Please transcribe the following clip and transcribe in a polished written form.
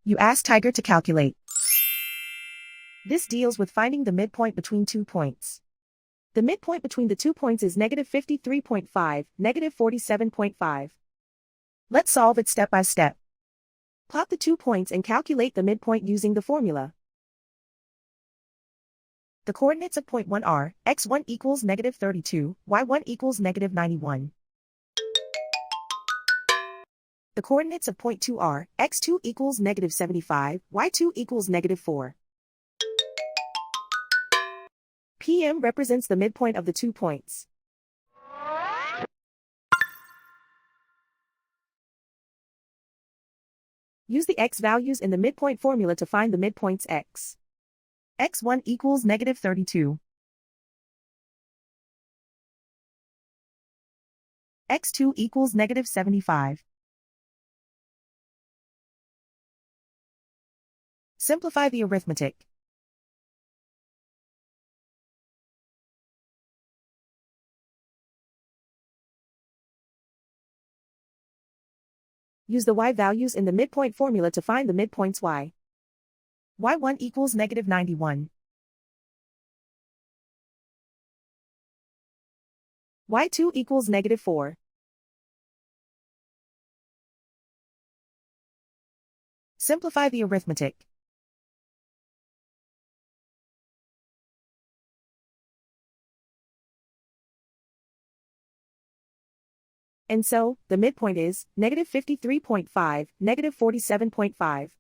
You ask Tiger to calculate. This deals with finding the midpoint between 2 points. The midpoint between the 2 points is -53.5, -47.5. Let's solve it step by step. Plot the 2 points and calculate the midpoint using the formula. The coordinates of point 1 are, x1 equals -32, y1 equals -91. The coordinates of point 2 are, x2 equals -75, y2 equals -4. PM represents the midpoint of the 2 points. Use the x values in the midpoint formula to find the midpoints x. x1 equals -32. x2 equals -75. Simplify the arithmetic. Use the y values in the midpoint formula to find the midpoints y. y1 equals -91. y2 equals -4. Simplify the arithmetic. And so, the midpoint is -53.5, -47.5.